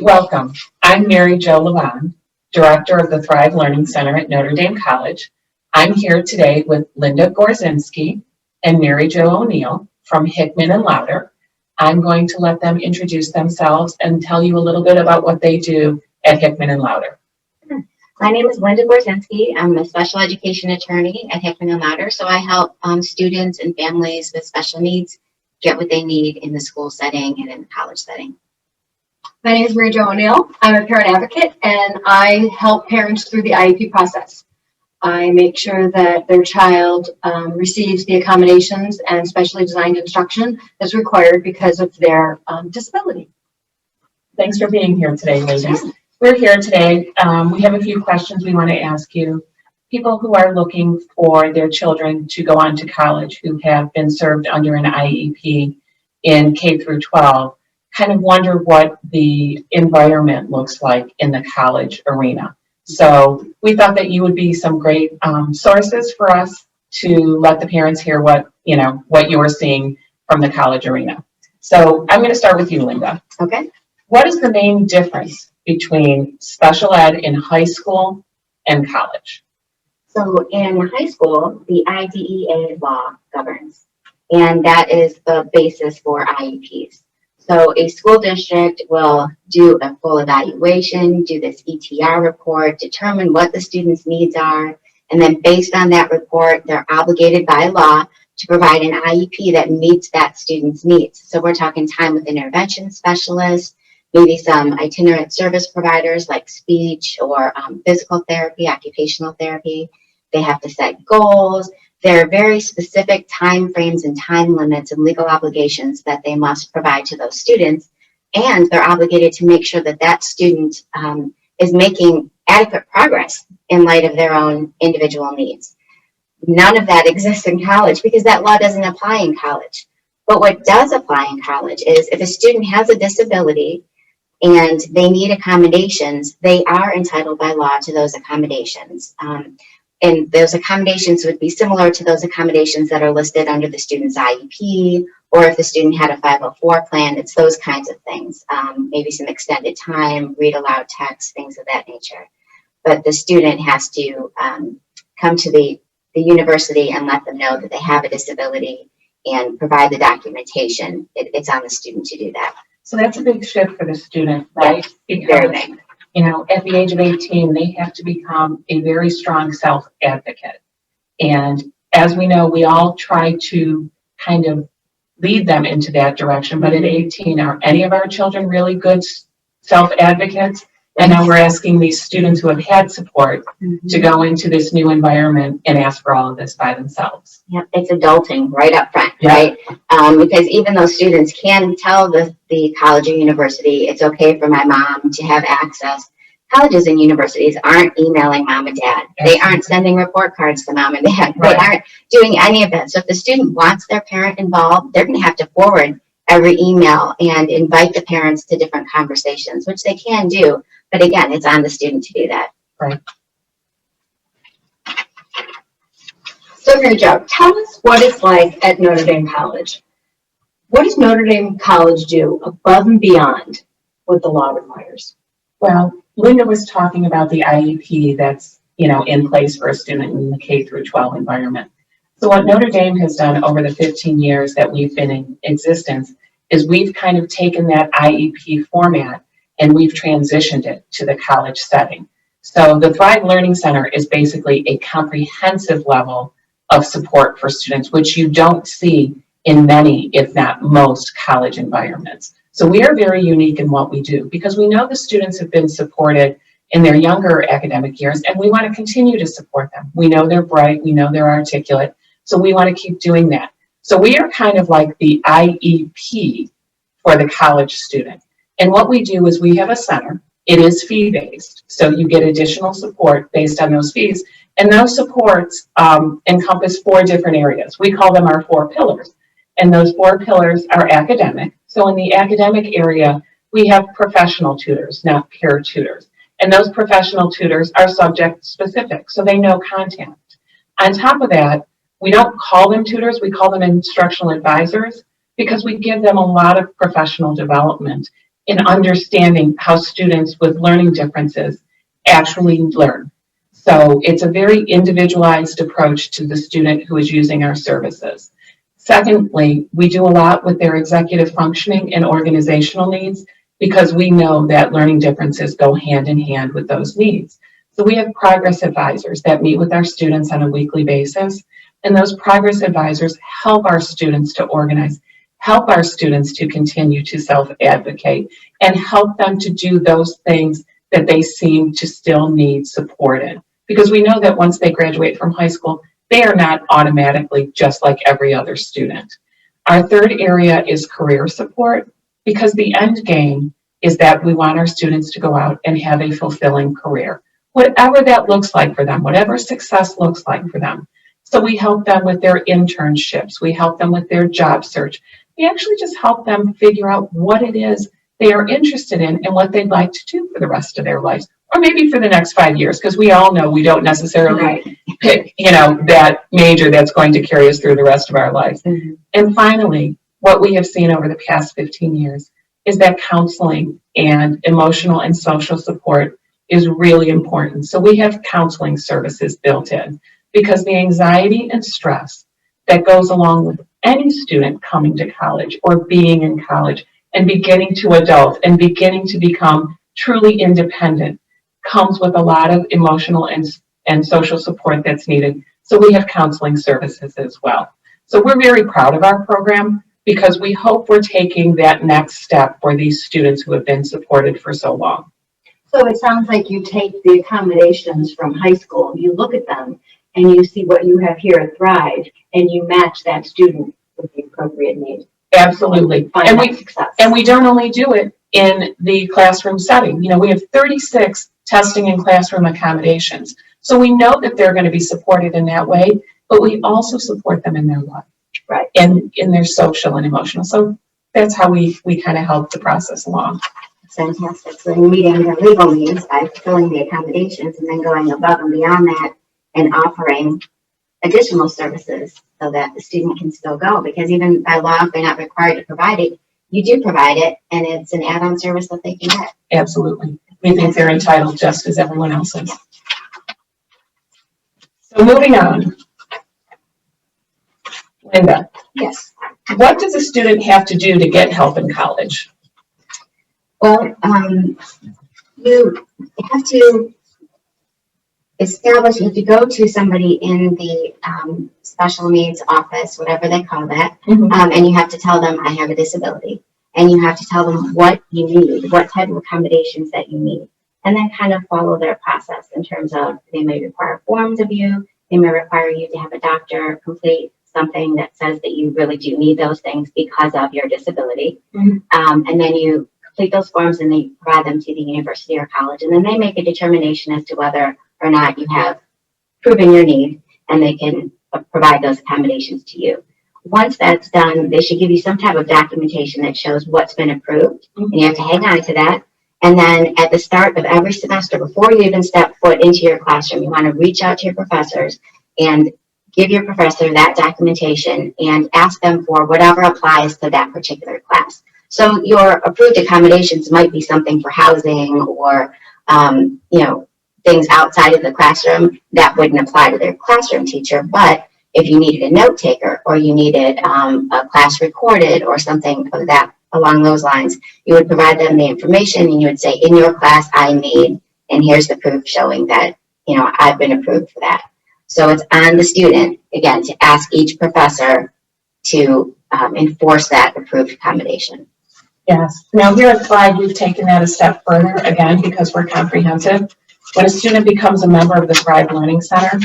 Welcome. I'm Mary Jo Lavand, Director of the Thrive Learning Center at Notre Dame College. I'm here today with Linda Gorczynski and Mary Jo ONeill from Hickman and Louder. I'm going to let them introduce themselves and tell you a little bit about what they do at Hickman and Louder. My name is Linda Gorczynski. I'm a special education attorney at Hickman and Louder, so I help students and families with special needs get what they need in the school setting and in the college setting. My name is Mary Jo ONeill. I'm a parent advocate and I help parents through the IEP process. I make sure that their child receives the accommodations and specially designed instruction that's required because of their disability. Thanks for being here today, ladies. We're here today. We have a few questions we want to ask you. People who are looking for their children to go on to college who have been served under an IEP in K through 12 kind of wonder what the environment looks like in the college arena. So we thought that you would be some great sources for us to let the parents hear what you are seeing from the college arena. So I'm going to start with you, Linda. Okay. What is the main difference between special ed in high school and college? So in high school, the IDEA law governs, and that is the basis for IEPs. So a school district will do a full evaluation, do this ETR report, determine what the student's needs are, and then based on that report, they're obligated by law to provide an IEP that meets that student's needs. So we're talking time with intervention specialists, maybe some itinerant service providers like speech or physical therapy, occupational therapy. They have to set goals. There are very specific time frames and time limits and legal obligations that they must provide to those students. And they're obligated to make sure that that student is making adequate progress in light of their own individual needs. None of that exists in college because that law doesn't apply in college. But what does apply in college is if a student has a disability and they need accommodations, they are entitled by law to those accommodations. And those accommodations would be similar to those accommodations that are listed under the student's IEP, or if the student had a 504 plan, it's those kinds of things. Maybe some extended time, read aloud text, things of that nature. But the student has to come to the university and let them know that they have a disability and provide the documentation. It's on the student to do that. So that's a big shift for the student, right? Yeah, very big. At the age of 18, they have to become a very strong self-advocate. And as we know, we all try to kind of lead them into that direction. But at 18, are any of our children really good self-advocates? And now we're asking these students who have had support to go into this new environment and ask for all of this by themselves. Yep, it's adulting right up front, Yeah. right? Because even though students can tell the college or university, it's okay for my mom to have access, colleges and universities aren't emailing mom and dad. They aren't sending report cards to mom and dad. They aren't doing any of that. So if the student wants their parent involved, they're going to have to forward every email and invite the parents to different conversations, which they can do. But again, it's on the student to do that. Right. So Mary Jo, tell us what it's like at Notre Dame College. What does Notre Dame College do above and beyond what the law requires? Well, Linda was talking about the IEP that's, in place for a student in the K through 12 environment. So what Notre Dame has done over the 15 years that we've been in existence is we've kind of taken that IEP format and we've transitioned it to the college setting. So the Thrive Learning Center is basically a comprehensive level of support for students, which you don't see in many, if not most, college environments. So we are very unique in what we do because we know the students have been supported in their younger academic years and we want to continue to support them. We know they're bright, we know they're articulate, so we want to keep doing that. So we are kind of like the IEP for the college student. And what we do is we have a center. It is fee-based, so you get additional support based on those fees. And those supports encompass 4 different areas. We call them our 4 pillars. And those 4 pillars are academic. So in the academic area, we have professional tutors, not peer tutors. And those professional tutors are subject specific, so they know content. On top of that, we don't call them tutors, we call them instructional advisors because we give them a lot of professional development in understanding how students with learning differences actually learn. So it's a very individualized approach to the student who is using our services. Secondly, we do a lot with their executive functioning and organizational needs because we know that learning differences go hand in hand with those needs. So we have progress advisors that meet with our students on a weekly basis, and those progress advisors help our students to organize, help our students to continue to self-advocate, and help them to do those things that they seem to still need support in. Because we know that once they graduate from high school, they are not automatically just like every other student. Our third area is career support, because the end game is that we want our students to go out and have a fulfilling career, whatever that looks like for them, whatever success looks like for them. So we help them with their internships, we help them with their job search. We actually just help them figure out what it is they are interested in and what they'd like to do for the rest of their lives, or maybe for the next 5 years, because we all know we don't necessarily pick, that major that's going to carry us through the rest of our lives. Mhm. And finally, what we have seen over the past 15 years is that counseling and emotional and social support is really important. So we have counseling services built in, because the anxiety and stress that goes along with any student coming to college or being in college and beginning to adult and beginning to become truly independent comes with a lot of emotional and social support that's needed. So we have counseling services as well. So we're very proud of our program, because we hope we're taking that next step for these students who have been supported for so long. So it sounds like you take the accommodations from high school, you look at them, and you see what you have here at Thrive, and you match that student with the appropriate need. Absolutely. Find And that success. we don't only do it in the classroom setting. We have 36 testing and classroom accommodations. So we know that they're going to be supported in that way, but we also support them in their life. Right. And in their social and emotional. So that's how we kind of help the process along. Fantastic. So in meeting the legal needs by fulfilling the accommodations and then going above and beyond that and offering additional services so that the student can still go, because even by law, if they're not required to provide it, you do provide it, and it's an add-on service that they can get. Absolutely. We think they're entitled just as everyone else is. So moving on. Linda. Yes. What does a student have to do to get help in college? Well, you have to establish, you have to go to somebody in the special needs office, whatever they call that, and you have to tell them, I have a disability. And you have to tell them what you need, what type of accommodations that you need, and then kind of follow their process in terms of they may require forms of you, they may require you to have a doctor complete something that says that you really do need those things because of your disability. And then you complete those forms and they provide them to the university or college, and then they make a determination as to whether or not you have proven your need, and they can provide those accommodations to you. Once that's done, they should give you some type of documentation that shows what's been approved, and you have to hang on to that. And then at the start of every semester, before you even step foot into your classroom, you want to reach out to your professors and give your professor that documentation and ask them for whatever applies to that particular class. So your approved accommodations might be something for housing or, things outside of the classroom that wouldn't apply to their classroom teacher. But if you needed a note taker or you needed a class recorded or something of that along those lines, you would provide them the information and you would say, in your class, I need, and here's the proof showing that, I've been approved for that. So it's on the student, again, to ask each professor to enforce that approved accommodation. Yes. Now here at Thrive, we've taken that a step further, again, because we're comprehensive. When a student becomes a member of the Thrive Learning Center,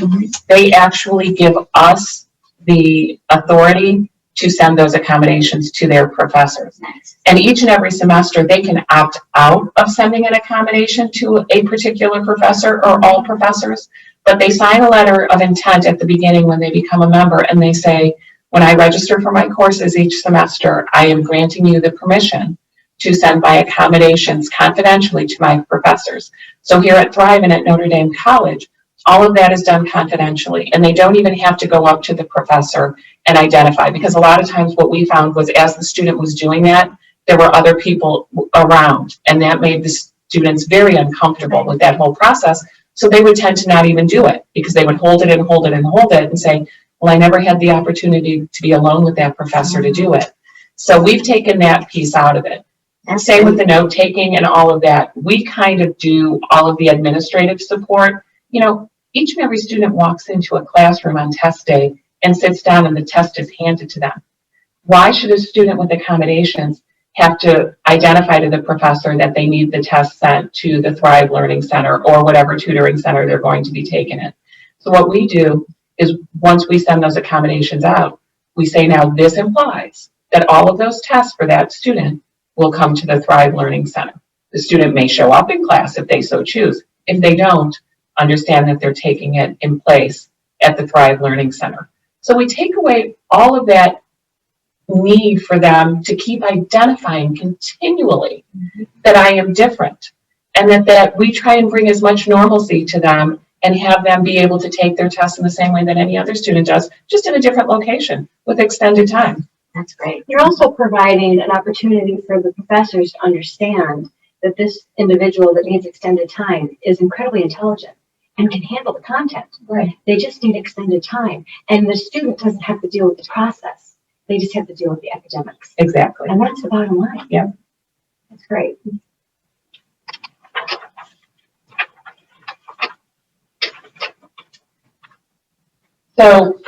they actually give us the authority to send those accommodations to their professors. Nice. And each and every semester, they can opt out of sending an accommodation to a particular professor or all professors, but they sign a letter of intent at the beginning when they become a member, and they say, when I register for my courses each semester, I am granting you the permission to send my accommodations confidentially to my professors. So here at Thrive and at Notre Dame College, all of that is done confidentially, and they don't even have to go up to the professor and identify, because a lot of times what we found was as the student was doing that, there were other people around, and that made the students very uncomfortable with that whole process. So they would tend to not even do it because they would hold it and hold it and hold it and say, well, I never had the opportunity to be alone with that professor to do it. So we've taken that piece out of it. Same with the note taking and all of that. We kind of do all of the administrative support. You know, each and every student walks into a classroom on test day and sits down and the test is handed to them. Why should a student with accommodations have to identify to the professor that they need the test sent to the Thrive Learning Center or whatever tutoring center they're going to be taking it? So what we do is once we send those accommodations out, we say, now this implies that all of those tests for that student will come to the Thrive Learning Center. The student may show up in class if they so choose. If they don't, understand that they're taking it in place at the Thrive Learning Center. So we take away all of that need for them to keep identifying continually that I am different, and that we try and bring as much normalcy to them and have them be able to take their tests in the same way that any other student does, just in a different location with extended time. That's great. You're also providing an opportunity for the professors to understand that this individual that needs extended time is incredibly intelligent and can handle the content. Right. They just need extended time. And the student doesn't have to deal with the process. They just have to deal with the academics. Exactly. And that's the bottom line. Yeah. That's great. So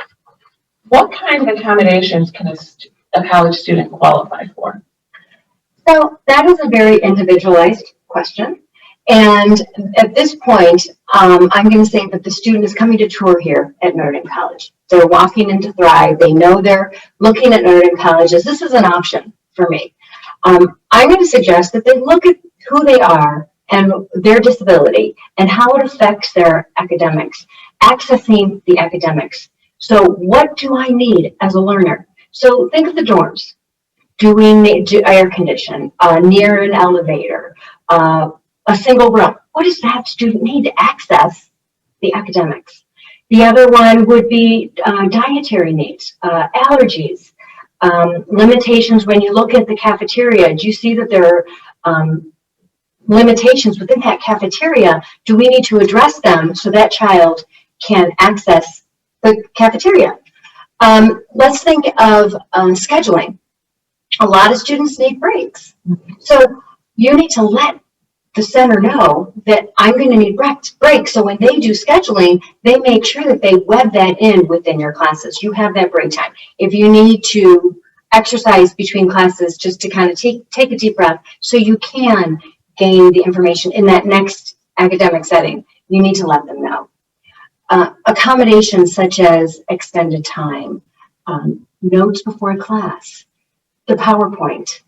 what kind of accommodations can a college student qualify for? So that is a very individualized question. And at this point, I'm going to say that the student is coming to tour here at Notre Dame College. They're walking into Thrive. They know they're looking at Notre Dame College as this is an option for me. I'm going to suggest that they look at who they are and their disability and how it affects their academics, accessing the academics. So what do I need as a learner? So think of the dorms. Do we need air condition, near an elevator, a single room? What does that student need to access the academics? The other one would be dietary needs, allergies, limitations. When you look at the cafeteria, do you see that there are limitations within that cafeteria? Do we need to address them so that child can access the cafeteria? Let's think of scheduling. A lot of students need breaks. So you need to let the center know that I'm going to need breaks. So when they do scheduling, they make sure that they web that in within your classes. You have that break time. If you need to exercise between classes just to kind of take a deep breath so you can gain the information in that next academic setting, you need to let them know. Accommodations such as extended time, notes before class, the PowerPoint,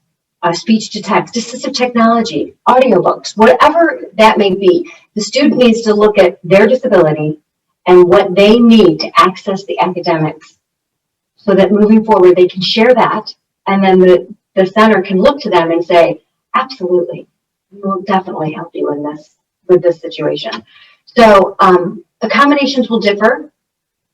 speech to text, assistive technology, audiobooks, whatever that may be. The student needs to look at their disability and what they need to access the academics so that moving forward they can share that, and then the center can look to them and say, absolutely, we will definitely help you in this with this situation. So accommodations will differ,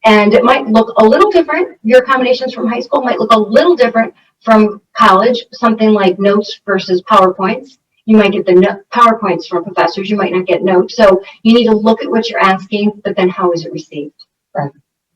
and it might look a little different. Your accommodations from high school might look a little different from college, something like notes versus PowerPoints. You might get the PowerPoints from professors, you might not get notes. So you need to look at what you're asking, but then how is it received? Right.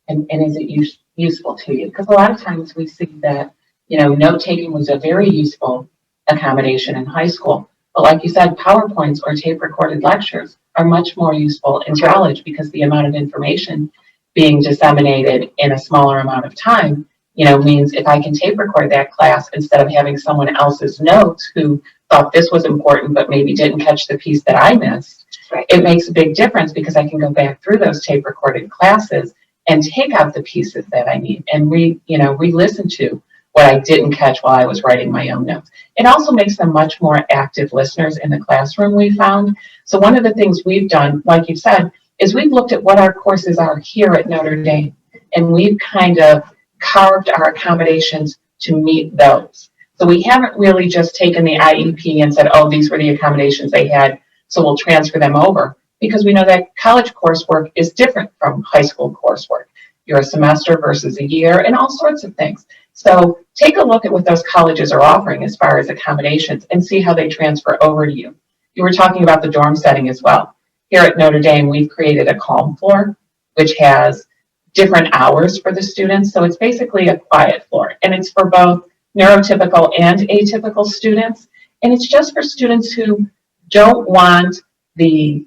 And is it useful to you? Because a lot of times we see that, you know, note-taking was a very useful accommodation in high school. But like you said, PowerPoints or tape-recorded lectures are much more useful in college because the amount of information being disseminated in a smaller amount of time, you know, means if I can tape record that class instead of having someone else's notes who thought this was important but maybe didn't catch the piece that I missed, Right. It makes a big difference because I can go back through those tape recorded classes and take out the pieces that I need and re-listen to what I didn't catch while I was writing my own notes. It also makes them much more active listeners in the classroom, we found. So one of the things we've done, like you said, is we've looked at what our courses are here at Notre Dame, and we've kind of carved our accommodations to meet those. So we haven't really just taken the IEP and said, oh, these were the accommodations they had, so we'll transfer them over, because we know that college coursework is different from high school coursework. You're a semester versus a year and all sorts of things. So take a look at what those colleges are offering as far as accommodations and see how they transfer over to you. You were talking about the dorm setting as well. Here at Notre Dame, we've created a calm floor, which has different hours for the students. So it's basically a quiet floor, and it's for both neurotypical and atypical students. And it's just for students who don't want the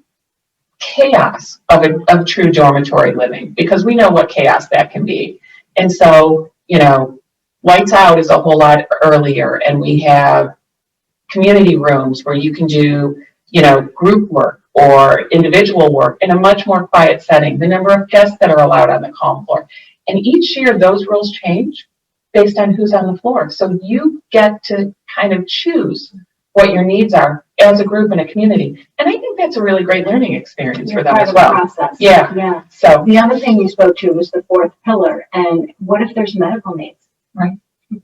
chaos of true dormitory living, because we know what chaos that can be. And so, lights out is a whole lot earlier, and we have community rooms where you can do, group work or individual work in a much more quiet setting, the number of guests that are allowed on the calm floor. And each year those rules change based on who's on the floor. So you get to kind of choose what your needs are as a group and a community. And I think that's a really great learning experience for them Part as of the well. process. Yeah. Yeah. So, The other thing you spoke to was the fourth pillar, and what if there's medical needs? Right.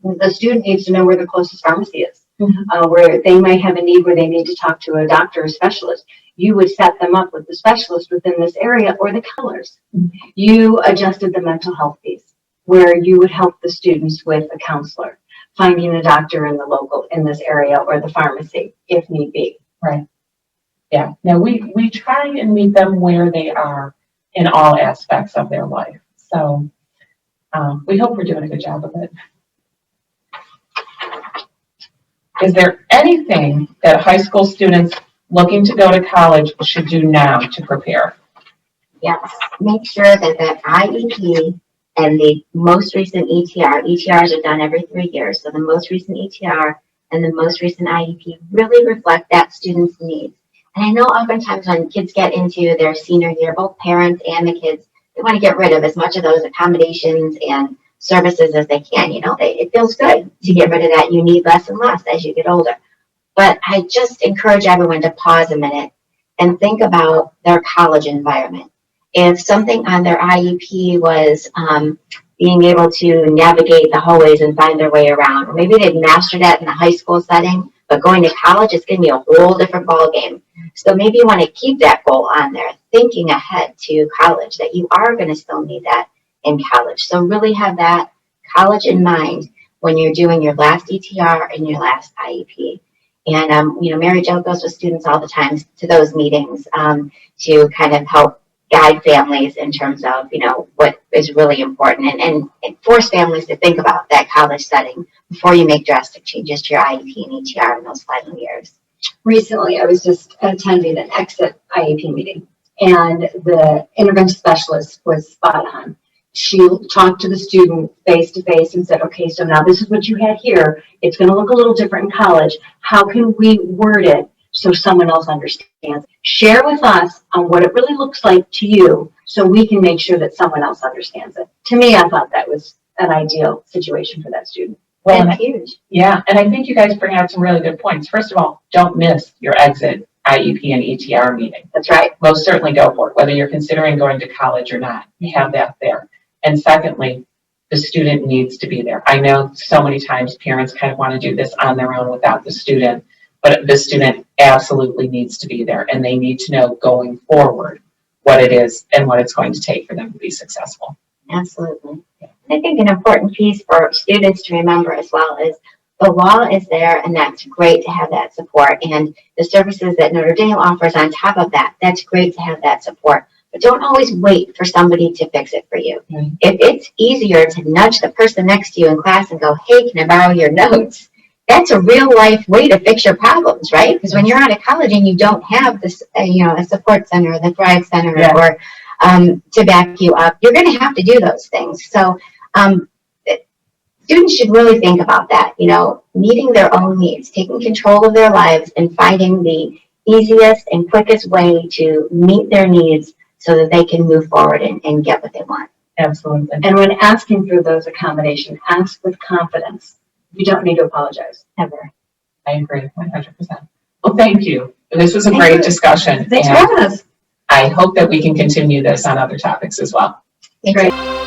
The student needs to know where the closest pharmacy is, Mhm. where they might have a need where they need to talk to a doctor or specialist. You would set them up with the specialist within this area or the colors. Mhm. You adjusted the mental health piece, where you would help the students with a counselor, finding a doctor in this area or the pharmacy if need be. right. Yeah. Now we try and meet them where they are in all aspects of their life. So we hope we're doing a good job of it. Is there anything that high school students looking to go to college should do now to prepare? Yes, make sure that that IEP and the most recent ETRs are done every 3 years. So the most recent ETR and the most recent IEP really reflect that student's needs. And I know oftentimes when kids get into their senior year, both parents and the kids, they want to get rid of as much of those accommodations and services as they can. It feels good to get rid of that. You need less and less as you get older. But I just encourage everyone to pause a minute and think about their college environment. If something on their IEP was being able to navigate the hallways and find their way around, or maybe they've mastered that in the high school setting, but going to college is going to be a whole different ballgame. So maybe you want to keep that goal on there, thinking ahead to college, that you are going to still need that in college. So really have that college in mind when you're doing your last ETR and your last IEP. And, Mary Jo goes with students all the time to those meetings to kind of help guide families in terms of, what is really important and force families to think about that college setting before you make drastic changes to your IEP and ETR in those final years. Recently, I was just attending an exit IEP meeting, and the intervention specialist was spot on. She talked to the student face to face and said, okay, so now this is what you had here. It's going to look a little different in college. How can we word it so someone else understands? Share with us on what it really looks like to you so we can make sure that someone else understands it. To me, I thought that was an ideal situation for that student. Well, That's huge. yeah, and I think you guys bring out some really good points. First of all, don't miss your exit IEP and ETR meeting. That's right. Most certainly go for it, whether you're considering going to college or not. You have that there. And secondly, the student needs to be there. I know so many times parents kind of want to do this on their own without the student, but the student absolutely needs to be there, and they need to know going forward what it is and what it's going to take for them to be successful. Absolutely. I think an important piece for students to remember as well is the law is there, and that's great to have that support. And the services that Notre Dame offers on top of that, that's great to have that support. But don't always wait for somebody to fix it for you. Mm-hmm. If it's easier to nudge the person next to you in class and go, hey, can I borrow your notes? That's a real life way to fix your problems, right? Because when you're out of college and you don't have this, a support center, the Thrive Center, Yeah. or to back you up, you're going to have to do those things. So students should really think about that, meeting their own needs, taking control of their lives, and finding the easiest and quickest way to meet their needs so that they can move forward and get what they want. Absolutely. And when asking for those accommodations, ask with confidence. You don't need to apologize. Ever. I agree 100%. Well, thank you. This was a Thank great you. discussion. Thanks for and having us. I hope that we can continue this on other topics as well. Thank you.